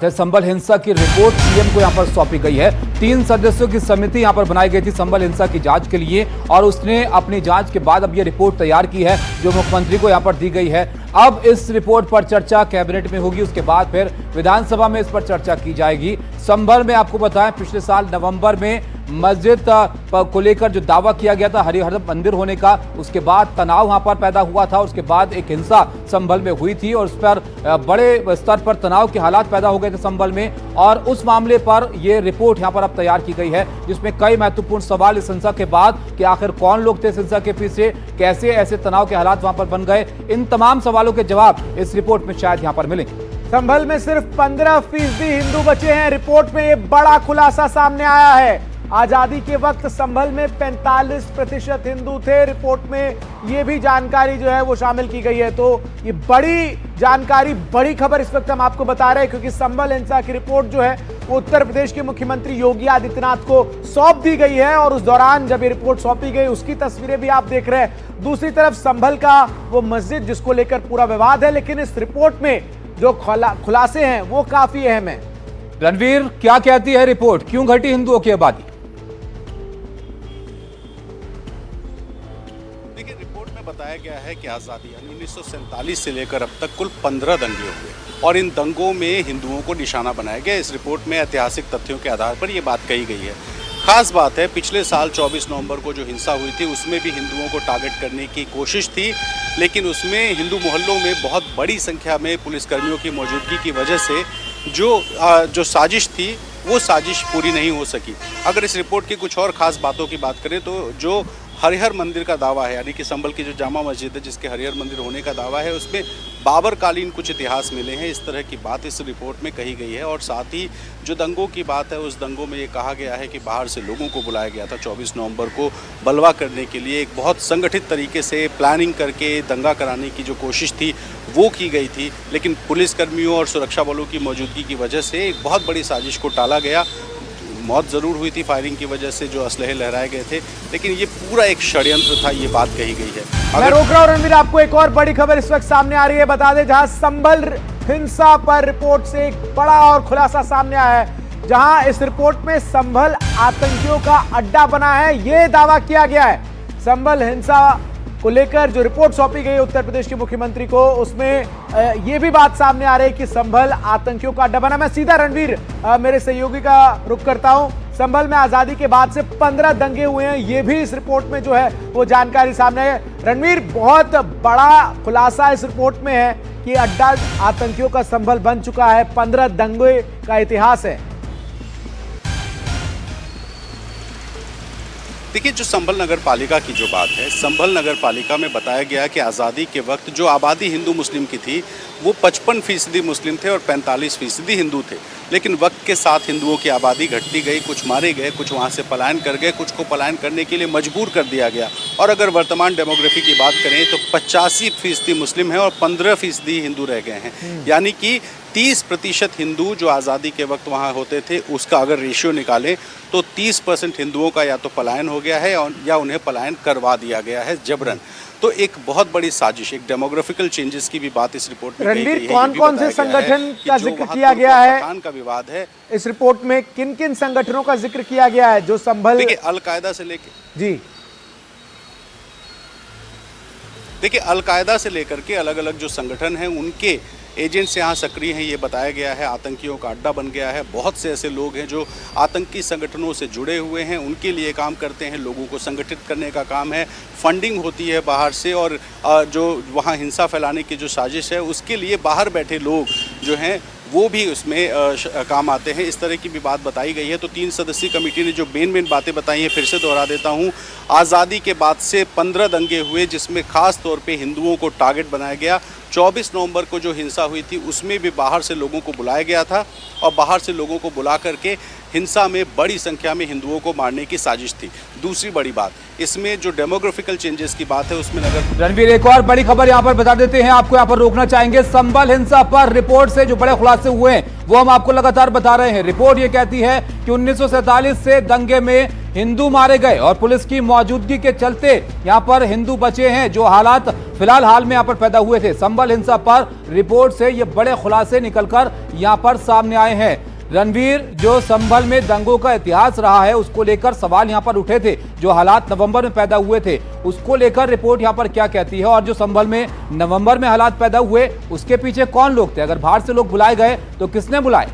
संभल हिंसा की report CM को यहां पर सौंपी गई है। 3 सदस्यों की समिति यहां पर बनाई गई थी संभल हिंसा की जांच के लिए और उसने अपनी जांच के बाद अब यह रिपोर्ट तैयार की है जो मुख्यमंत्री को यहां पर दी गई है। अब इस रिपोर्ट पर चर्चा कैबिनेट में होगी, उसके बाद फिर विधानसभा में इस पर चर्चा की जाएगी। संभल में आपको बताएं पिछले साल नवंबर में मस्जिद को लेकर जो दावा किया गया था हरिहर मंदिर होने का, उसके बाद तनाव वहां पर पैदा हुआ था। उसके बाद एक हिंसा संभल में हुई थी और उस पर बड़े स्तर पर तनाव के हालात पैदा हो गए थे संभल में, और उस मामले पर यह रिपोर्ट यहां पर अब तैयार की गई है जिसमें कई महत्वपूर्ण सवाल इस हिंसा के बाद कि आखिर कौन लोग थे इस हिंसा के पीछे, कैसे ऐसे तनाव के हालात वहां पर बन गए, इन तमाम सवालों के जवाब इस रिपोर्ट में शायद यहां पर मिलेंगे। संभल में सिर्फ 15% हिंदू बचे हैं। रिपोर्ट में एक बड़ा खुलासा सामने आया है। आजादी के वक्त संभल में 45% हिंदू थे। रिपोर्ट में ये भी जानकारी जो है वो शामिल की गई है। तो ये बड़ी जानकारी, बड़ी खबर इस वक्त हम आपको बता रहे हैं क्योंकि संभल हिंसा की रिपोर्ट जो है वो उत्तर प्रदेश के मुख्यमंत्री योगी आदित्यनाथ को सौंप दी गई है और उस दौरान जब ये रिपोर्ट सौंपी गई उसकी तस्वीरें भी आप देख रहे हैं। दूसरी तरफ संभल का वो मस्जिद जिसको लेकर पूरा विवाद है, लेकिन इस रिपोर्ट में जो खुलासे हैं वो काफी अहम है। रणवीर, क्या कहती है रिपोर्ट, क्यों घटी हिंदुओं की आबादी? देखिए, रिपोर्ट में बताया गया है कि आज़ादी यानी 1947 से लेकर अब तक कुल 15 दंगे हुए और इन दंगों में हिंदुओं को निशाना बनाया गया। इस रिपोर्ट में ऐतिहासिक तथ्यों के आधार पर यह बात कही गई है। खास बात है, पिछले साल 24 नवंबर को जो हिंसा हुई थी उसमें भी हिंदुओं को टारगेट करने की कोशिश थी, लेकिन उसमें हिंदू मोहल्लों में बहुत बड़ी संख्या में पुलिसकर्मियों की मौजूदगी की वजह से जो साजिश थी वो साजिश पूरी नहीं हो सकी। अगर इस रिपोर्ट की कुछ और ख़ास बातों की बात करें तो जो हरिहर मंदिर का दावा है, यानी कि संभल की जो जामा मस्जिद है जिसके हरिहर मंदिर होने का दावा है, उसमें बाबर कालीन कुछ इतिहास मिले हैं, इस तरह की बात इस रिपोर्ट में कही गई है। और साथ ही जो दंगों की बात है, उस दंगों में ये कहा गया है कि बाहर से लोगों को बुलाया गया था 24 नवंबर को बलवा करने के लिए। एक बहुत संगठित तरीके से प्लानिंग करके दंगा कराने की जो कोशिश थी वो की गई थी, लेकिन पुलिसकर्मियों और सुरक्षा बलों की मौजूदगी की वजह से एक बहुत बड़ी साजिश को टाला गया। मौत ज़रूर हुई थी फायरिंग की वजह से, जो असलहे लहराए गए थे, लेकिन ये पूरा एक षड्यंत्र था, ये बात कही गई है। मैं रोक रहा हूं रणवीर, आपको एक और बड़ी खबर इस वक्त सामने आ रही है। बता दें, जहां संभल हिंसा पर रिपोर्ट से एक बड़ा और खुलासा सामने आया है, जहां इस रिपोर्ट में संभल आतंकियों का अड्डा बना है, यह दावा किया गया है। संभल हिंसा को लेकर जो रिपोर्ट सौंपी गई उत्तर प्रदेश के मुख्यमंत्री को, उसमें यह भी बात सामने आ रही है कि संभल आतंकियों का अड्डा बना। मैं सीधा रणवीर मेरे सहयोगी का रुख करता हूं। संभल में आजादी के बाद से 15 दंगे हुए हैं, ये भी इस रिपोर्ट में जो है वो जानकारी सामने है। रणवीर, बहुत बड़ा खुलासा इस रिपोर्ट में है कि अड्डा आतंकियों का संभल बन चुका है, 15 दंगे का इतिहास है। देखिए, जो संभल नगर पालिका की जो बात है, संभल नगर पालिका में बताया गया कि आज़ादी के वक्त जो आबादी हिंदू मुस्लिम की थी वो 55% मुस्लिम थे और 45% हिंदू थे, लेकिन वक्त के साथ हिंदुओं की आबादी घटती गई, कुछ मारे गए, कुछ वहाँ से पलायन कर गए, कुछ को पलायन करने के लिए मजबूर कर दिया गया। और अगर वर्तमान डेमोग्राफी की बात करें तो 85% मुस्लिम हैं और 15% हिंदू रह गए हैं। यानी कि 30% हिंदू जो आज़ादी के वक्त वहाँ होते थे उसका अगर रेशियो निकालें तो 30% हिंदुओं का या तो पलायन हो गया है या उन्हें पलायन करवा दिया गया है जबरन। तो एक बहुत बड़ी साजिश, एक डेमोग्राफिकल चेंजेस की भी बात इस रिपोर्ट में कही गई है। कौन-कौन से संगठन का जिक्र किया गया है? का विवाद है इस रिपोर्ट में किन-किन संगठनों का जिक्र किया गया है जो संभल? देखिए, अलकायदा से लेके अलकायदा से लेकर के अलग अलग जो संगठन हैं उनके एजेंट्स यहाँ सक्रिय हैं, ये बताया गया है। आतंकियों का अड्डा बन गया है। बहुत से ऐसे लोग हैं जो आतंकी संगठनों से जुड़े हुए हैं, उनके लिए काम करते हैं, लोगों को संगठित करने का काम है। फंडिंग होती है बाहर से और जो वहाँ हिंसा फैलाने की जो साजिश है उसके लिए बाहर बैठे लोग जो हैं वो भी उसमें काम आते हैं। इस तरह की भी बात बताई गई है। तो 3 सदस्यीय कमेटी ने जो मेन बातें बताई हैं फिर से दोहरा देता हूँ। आज़ादी के बाद से 15 दंगे हुए जिसमें ख़ास तौर पे हिंदुओं को टारगेट बनाया गया। 24 नवंबर को जो हिंसा हुई थी उसमें भी बाहर से लोगों को बुलाया गया था और बाहर से लोगों को बुला करके हिंसा में बड़ी संख्या में हिंदुओं को मारने की साजिश थी। दूसरी बड़ी बात, इसमें जो डेमोग्राफिकल चेंजेस की बात है उसमें नगर। रणवीर, एक और बड़ी खबर यहाँ पर बता देते हैं, आपको यहाँ पर रोकना चाहेंगे। संभल हिंसा पर रिपोर्ट से जो बड़े खुलासे हुए हैं वो हम आपको लगातार बता रहे हैं। रिपोर्ट ये कहती है कि 1947 से दंगे में हिंदू मारे गए और पुलिस की मौजूदगी के चलते यहां पर हिंदू बचे हैं। जो हालात फिलहाल हाल में यहां पर पैदा हुए थे संभल हिंसा पर, रिपोर्ट से ये बड़े खुलासे निकलकर यहां पर सामने आए हैं। रणवीर, जो संभल में दंगों का इतिहास रहा है उसको लेकर सवाल यहां पर उठे थे। जो हालात नवंबर में पैदा हुए थे उसको लेकर रिपोर्ट यहां पर क्या कहती है, और जो संभल में नवंबर में हालात पैदा हुए उसके पीछे कौन लोग थे? अगर बाहर से लोग बुलाए गए तो किसने बुलाए?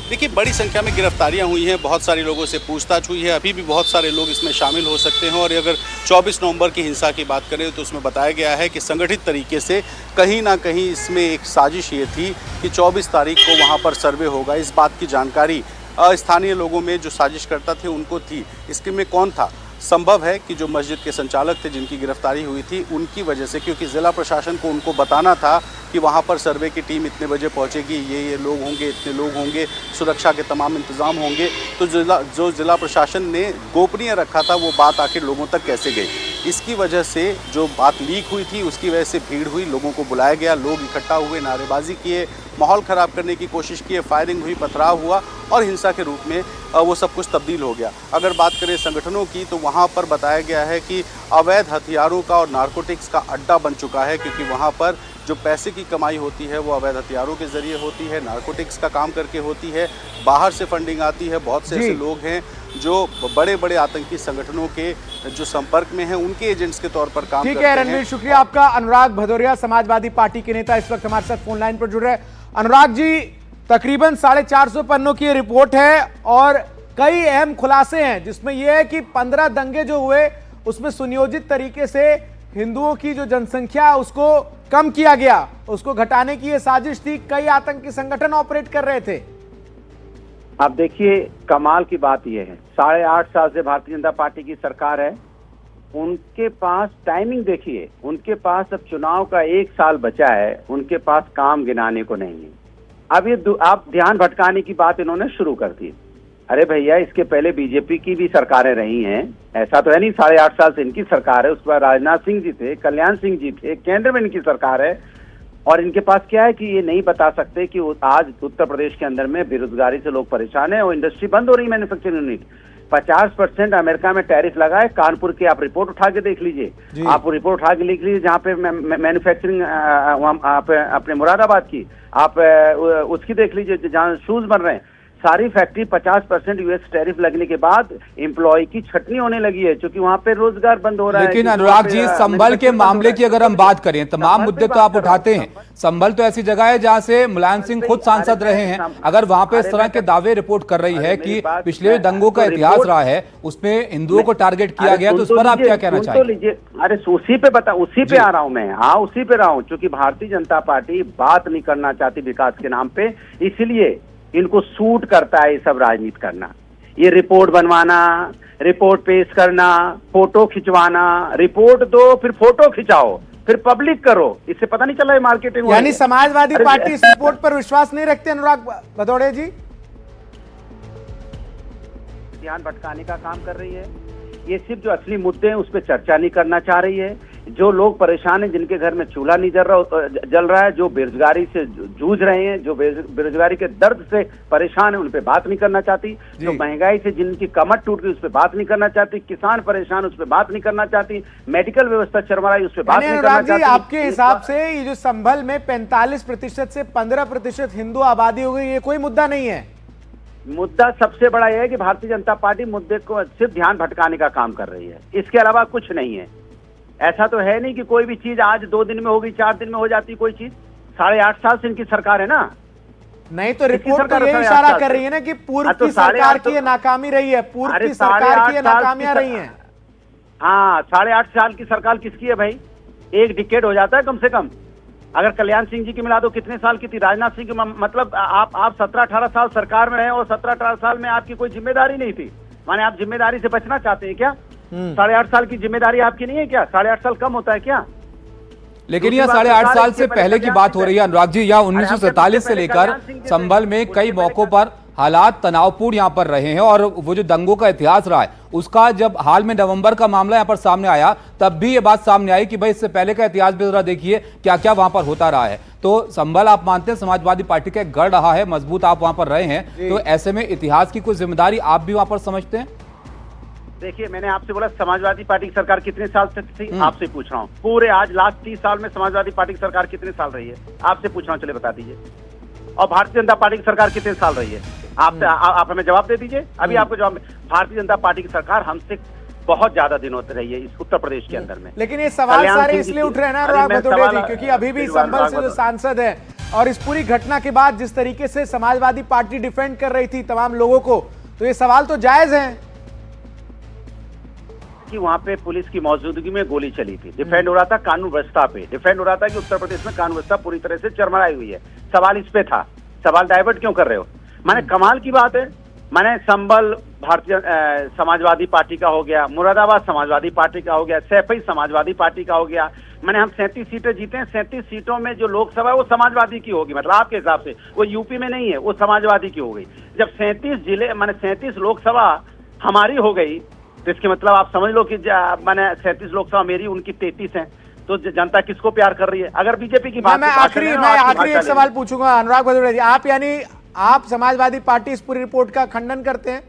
देखिए, बड़ी संख्या में गिरफ्तारियां हुई हैं, बहुत सारे लोगों से पूछताछ हुई है, अभी भी बहुत सारे लोग इसमें शामिल हो सकते हैं। और अगर 24 नवंबर की हिंसा की बात करें तो उसमें बताया गया है कि संगठित तरीके से कहीं ना कहीं इसमें एक साजिश ये थी कि 24 तारीख को वहां पर सर्वे होगा। इस बात की जानकारी स्थानीय लोगों में जो साजिशकर्ता थे उनको थी। इसके में कौन था? संभव है कि जो मस्जिद के संचालक थे जिनकी गिरफ्तारी हुई थी उनकी वजह से, क्योंकि ज़िला प्रशासन को उनको बताना था कि वहाँ पर सर्वे की टीम इतने बजे पहुँचेगी, ये लोग होंगे, इतने लोग होंगे, सुरक्षा के तमाम इंतज़ाम होंगे। तो जो ज़िला प्रशासन ने गोपनीय रखा था वो बात आखिर लोगों तक कैसे गई? इसकी वजह से जो बात लीक हुई थी उसकी वजह से भीड़ हुई, लोगों को बुलाया गया, लोग इकट्ठा हुए, नारेबाजी किए, माहौल ख़राब करने की कोशिश की, फायरिंग हुई, पथराव हुआ और हिंसा के रूप में वो सब कुछ तब्दील हो गया। अगर बात करें संगठनों की तो वहाँ पर बताया गया है कि अवैध हथियारों का और नारकोटिक्स का अड्डा बन चुका है, क्योंकि वहाँ पर जो पैसे की कमाई होती है वो अवैध हथियारों के ज़रिए होती है, नारकोटिक्स का काम करके होती है, बाहर से फंडिंग आती है। बहुत से ऐसे लोग हैं जो बड़े बड़े आतंकी संगठनों के जो संपर्क में हैं, उनके एजेंट्स के तौर पर काम करते हैं। ठीक है रणवीर, शुक्रिया आपका। अनुराग भदौरिया, समाजवादी पार्टी के नेता, इस वक्त हमारे साथ फोन लाइन पर जुड़ रहे हैं। अनुराग जी, तकरीबन 450 पन्नों की रिपोर्ट है और कई अहम खुलासे हैं, जिसमें यह है कि 15 दंगे जो हुए उसमें सुनियोजित तरीके से हिंदुओं की जो जनसंख्या उसको कम किया गया, उसको घटाने की यह साजिश थी। कई आतंकी संगठन ऑपरेट कर रहे थे। अब देखिए, कमाल की बात यह है, 8.5 साल से भारतीय जनता पार्टी की सरकार है। उनके पास टाइमिंग देखिए, उनके पास अब चुनाव का 1 साल बचा है, उनके पास काम गिनाने को नहीं है। अब ये आप ध्यान भटकाने की बात इन्होंने शुरू कर दी। अरे भैया, इसके पहले बीजेपी की भी सरकारें रही हैं, ऐसा तो है नहीं 8.5 साल से इनकी सरकार है। उसके बाद राजनाथ सिंह जी थे, कल्याण सिंह जी थे, केंद्र में इनकी सरकार है। और इनके पास क्या है कि ये नहीं बता सकते कि आज उत्तर प्रदेश के अंदर में बेरोजगारी से लोग परेशान हैं और इंडस्ट्री बंद हो रही, मैन्युफैक्चरिंग यूनिट। 50% अमेरिका में टैरिफ लगा है। कानपुर की आप रिपोर्ट उठा के देख लीजिए, आप वो रिपोर्ट उठा के लिख लीजिए जहाँ पे मैन्युफैक्चरिंग अपने मुरादाबाद की, आप उसकी देख लीजिए जहाँ शूज बन रहे हैं। सारी फैक्ट्री 50% यूएस टैरिफ लगने के बाद एम्प्लॉय की छटनी होने लगी है, क्योंकि वहां पे रोजगार बंद हो रहा है। लेकिन अनुराग जी, संभल के मामले की अगर हम बात करें, तमाम मुद्दे तो आप उठाते हैं। संभल तो ऐसी जगह है जहां से मुलायम सिंह खुद सांसद रहे हैं। अगर वहां पे इस तरह के दावे रिपोर्ट कर रही है कि पिछले दंगों का इतिहास रहा है, उसमें हिंदुओं को टारगेट किया गया, तो उस पर आप क्या कहना चाहेंगे? अरे उसी पे आ रहा हूं मैं। हाँ, उसी पे रहा हूं, क्योंकि भारतीय जनता पार्टी बात नहीं करना चाहती विकास के नाम पे, इसलिए इनको सूट करता है ये सब राजनीति करना। ये रिपोर्ट बनवाना, रिपोर्ट पेश करना, फोटो खिंचवाना, रिपोर्ट दो फिर फोटो खिंचाओ फिर पब्लिक करो, इससे पता नहीं चला है मार्केटिंग। यानी समाजवादी पार्टी इस रिपोर्ट पर विश्वास नहीं रखते अनुराग भदौड़े जी? ध्यान भटकाने का काम कर रही है। ये सिर्फ जो असली मुद्दे हैं उस पर चर्चा नहीं करना चाह रही है। जो लोग परेशान हैं, जिनके घर में चूल्हा नहीं जल रहा है, जो बेरोजगारी से जूझ रहे हैं, जो बेरोजगारी के दर्द से परेशान है, उन पे बात नहीं करना चाहती। जो महंगाई से जिनकी कमर टूट गई उस पर बात नहीं करना चाहती। किसान परेशान, उस पर बात नहीं करना चाहती। मेडिकल व्यवस्था चरमराई, उस पर बात नहीं करना चाहती। आपके हिसाब से ये जो संभल में 45% से 15% हिंदू आबादी हो गई, ये कोई मुद्दा नहीं है? मुद्दा सबसे बड़ा यह है कि भारतीय जनता पार्टी मुद्दे को सिर्फ ध्यान भटकाने का काम कर रही है, इसके अलावा कुछ नहीं है। ऐसा तो है नहीं कि कोई भी चीज आज 2 दिन में होगी, 4 दिन में हो जाती कोई चीज। 8.5 साल से इनकी सरकार है ना। नहीं तो रिपोर्ट तो यही इशारा कर रही है ना कि पूर्व की सरकार की नाकामी रही है, पूर्व की सरकार की नाकामियां रही हैं। हाँ, 8.5 साल की सरकार किसकी है भाई? 1 डिकेड हो जाता है कम से कम। अगर कल्याण सिंह जी की मिला दो कितने साल की थी, राजनाथ सिंह की, मतलब आप 17-18 साल सरकार में रहे और 17-18 साल में आपकी कोई जिम्मेदारी नहीं थी। माने आप जिम्मेदारी से बचना चाहते हैं क्या? 8.5 साल की जिम्मेदारी आपकी नहीं है क्या? 8.5 साल कम होता है क्या? लेकिन यह 8.5 साल से पहले की बात हो रही है अनुराग जी। या 1947 से लेकर संभल में कई मौकों पर हालात तनावपूर्ण यहाँ पर रहे हैं और वो जो दंगों का इतिहास रहा है उसका जब हाल में नवंबर का मामला यहाँ पर सामने आया तब भी ये बात सामने आई कि भाई इससे पहले का इतिहास भी जरा देखिए क्या क्या वहां पर होता रहा है। तो संभल आप मानते हैं समाजवादी पार्टी का एक गढ़ रहा है, मजबूत आप वहां पर रहे हैं, तो ऐसे में इतिहास की कोई जिम्मेदारी आप भी वहां पर समझते हैं? देखिए, मैंने आपसे बोला समाजवादी पार्टी की सरकार कितने साल तक थी, आपसे पूछ रहा हूँ। पूरे आज लास्ट 30 साल में समाजवादी पार्टी की सरकार कितने साल रही है, आपसे पूछ रहा हूँ, चले बता दीजिए। और भारतीय जनता पार्टी की सरकार कितने साल रही है, आप हमें जवाब दे दीजिए। अभी आपको जवाब, भारतीय जनता पार्टी की सरकार हमसे बहुत ज्यादा दिन होते रही है इस उत्तर प्रदेश के अंदर में। लेकिन ये सवाल सारे इसलिए उठ रहे हैं ना अनुराग भदौड़िया जी, क्योंकि अभी भी संभल से जो सांसद है और इस पूरी घटना के बाद जिस तरीके से समाजवादी पार्टी डिफेंड कर रही थी तमाम लोगों को, तो ये सवाल तो जायज है कि वहां पे पुलिस की मौजूदगी में गोली चली थी। डिफेंड हो रहा था कानून व्यवस्था पे, डिफेंड हो रहा था कि उत्तर प्रदेश में कानून व्यवस्था पूरी तरह से चरमराई हुई है। सवाल इस पे था, सवाल डाइवर्ट क्यों कर रहे हो? माने कमाल की बात है, माने संभल भारतीय समाजवादी पार्टी का हो गया, मुरादाबाद समाजवादी पार्टी का हो गया, सैफई समाजवादी पार्टी का हो गया। मैंने हम 37 सीटें जीते हैं, 37 सीटों में जो लोकसभा है वो समाजवादी की होगी, मतलब आपके हिसाब से वो यूपी में नहीं है, वो समाजवादी की हो गई। जब 37 जिले माने 37 लोकसभा हमारी हो गई तो इसके मतलब आप समझ लो कि माने 37 लोकसभा मेरी, उनकी 33 है, तो जनता किसको प्यार कर रही है? अगर बीजेपी की बात, मैं आखिरी एक सवाल पूछूंगा अनुराग भदौड़िया जी, आप यानी आप समाजवादी पार्टी इस पूरी रिपोर्ट का खंडन करते हैं?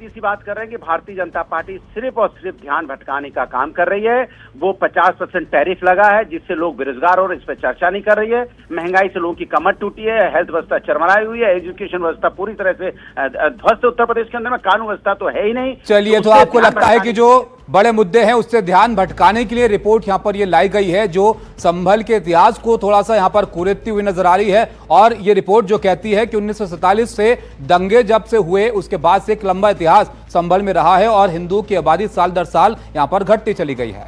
इसी बात कर रहे हैं कि भारतीय जनता पार्टी सिर्फ और सिर्फ ध्यान भटकाने का काम कर रही है। वो 50% टैरिफ लगा है जिससे लोग बेरोजगार हो रहे, इस पर चर्चा नहीं कर रही है। महंगाई से लोगों की कमर टूटी है, हेल्थ व्यवस्था चरमराई हुई है, एजुकेशन व्यवस्था पूरी तरह से ध्वस्त है। उत्तर प्रदेश के अंदर में कानून व्यवस्था तो है ही नहीं। चलिए, तो आपको लगता है कि जो बड़े मुद्दे हैं उससे ध्यान भटकाने के लिए रिपोर्ट यहां पर ये लाई गई है जो संभल के इतिहास को थोड़ा सा यहां पर कुरेदती हुई नजर आ रही है, और ये रिपोर्ट जो कहती है कि 1947 से दंगे जब से हुए उसके बाद से एक लंबा इतिहास संभल में रहा है और हिंदुओं की आबादी साल दर साल यहां पर घटती चली गई है।